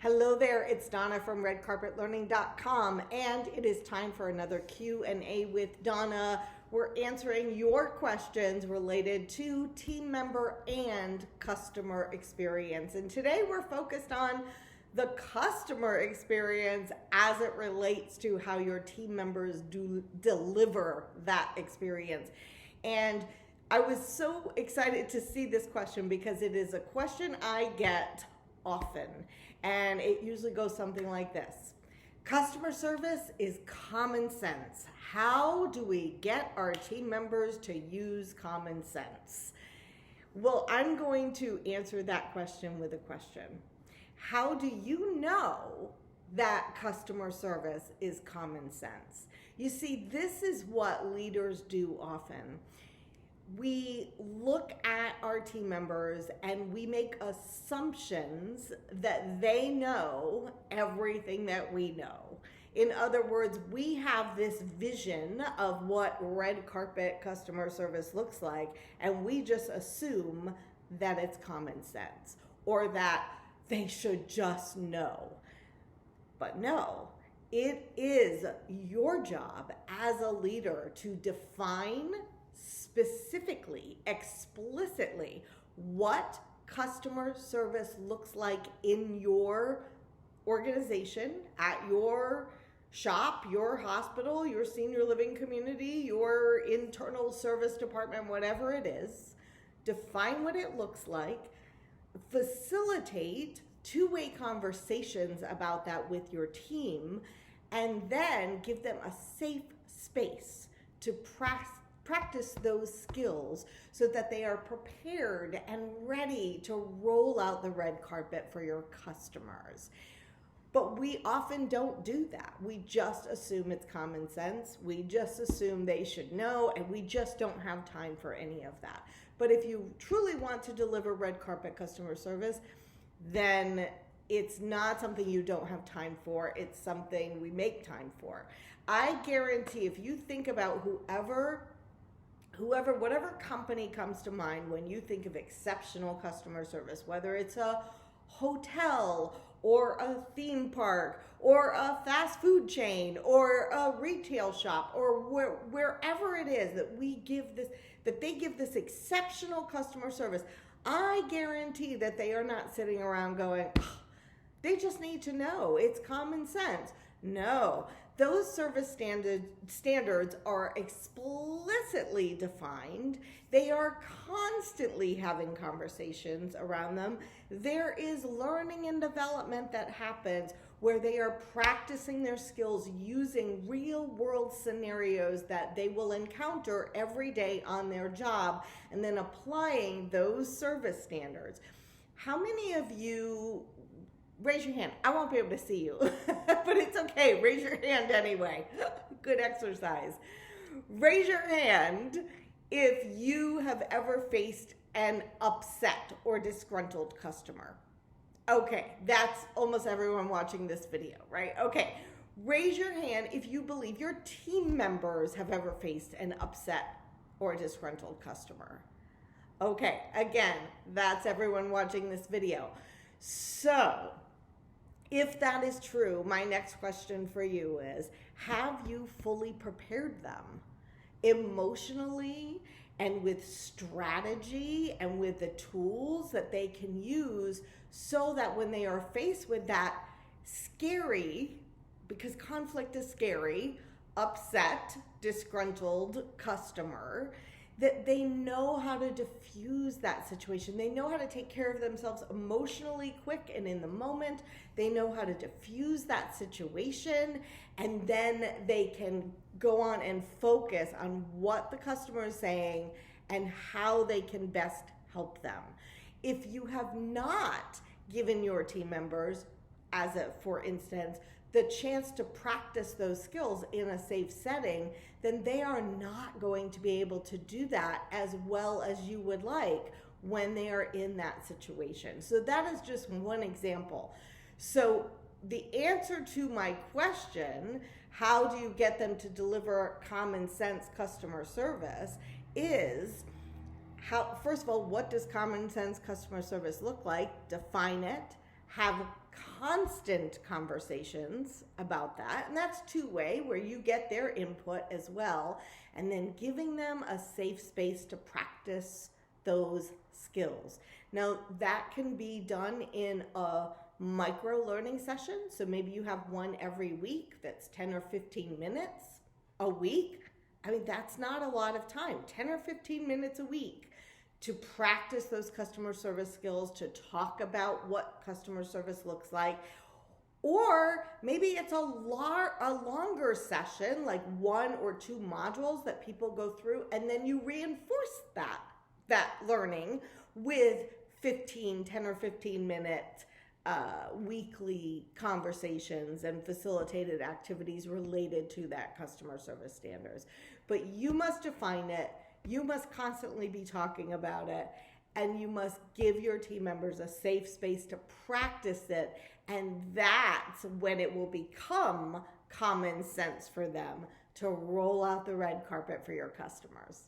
Hello there, it's Donna from redcarpetlearning.com, and it is time for another Q&A with Donna. We're answering your questions related to team member and customer experience. And today we're focused on the customer experience as it relates to how your team members do deliver that experience. And I was so excited to see this question because it is a question I get often, and it usually goes something like this. Customer service is common sense. How do we get our team members to use common sense? Well, I'm going to answer that question with a question. How do you know that customer service is common sense? You see, this is what leaders do often. We look at our team members and we make assumptions that they know everything that we know. In other words, we have this vision of what red carpet customer service looks like, and we just assume that it's common sense or that they should just know. But no, it is your job as a leader to define specifically, explicitly, what customer service looks like in your organization, at your shop, your hospital, your senior living community, your internal service department, whatever it is. Define what it looks like, facilitate two-way conversations about that with your team, and then give them a safe space to practice those skills so that they are prepared and ready to roll out the red carpet for your customers. But we often don't do that. We just assume it's common sense. We just assume they should know, and we just don't have time for any of that. But if you truly want to deliver red carpet customer service, then it's not something you don't have time for. It's something we make time for. I guarantee if you think about whatever company comes to mind when you think of exceptional customer service, whether it's a hotel or a theme park or a fast food chain or a retail shop or wherever it is that they give this exceptional customer service, I guarantee that they are not sitting around going, they just need to know, it's common sense. No, those service standards are explicitly defined. They are constantly having conversations around them. There is learning and development that happens where they are practicing their skills using real world scenarios that they will encounter every day on their job and then applying those service standards. How many of you, raise your hand. I won't be able to see you, but it's okay. Raise your hand anyway. Good exercise. Raise your hand if you have ever faced an upset or disgruntled customer. Okay, that's almost everyone watching this video, right? Okay, raise your hand if you believe your team members have ever faced an upset or disgruntled customer. Okay, again, that's everyone watching this video. So, if that is true, my next question for you is, have you fully prepared them emotionally and with strategy and with the tools that they can use so that when they are faced with that scary, because conflict is scary, upset, disgruntled customer, that they know how to diffuse that situation. They know how to take care of themselves emotionally quick and in the moment. They know how to diffuse that situation, and then they can go on and focus on what the customer is saying and how they can best help them. If you have not given your team members, for instance, the chance to practice those skills in a safe setting, then they are not going to be able to do that as well as you would like when they are in that situation. So that is just one example. So the answer to my question, how do you get them to deliver common sense customer service, is first of all, what does common sense customer service look like? Define it. Have constant conversations about that. And that's two-way, where you get their input as well. And then giving them a safe space to practice those skills. Now, that can be done in a micro learning session. So maybe you have one every week that's 10 or 15 minutes a week. I mean, that's not a lot of time, 10 or 15 minutes a week to practice those customer service skills, to talk about what customer service looks like. Or maybe it's a longer session, like 1 or 2 modules that people go through, and then you reinforce that learning with 10 or 15 minute weekly conversations and facilitated activities related to that customer service standards. But you must define it, you must constantly be talking about it, and you must give your team members a safe space to practice it, and that's when it will become common sense for them to roll out the red carpet for your customers.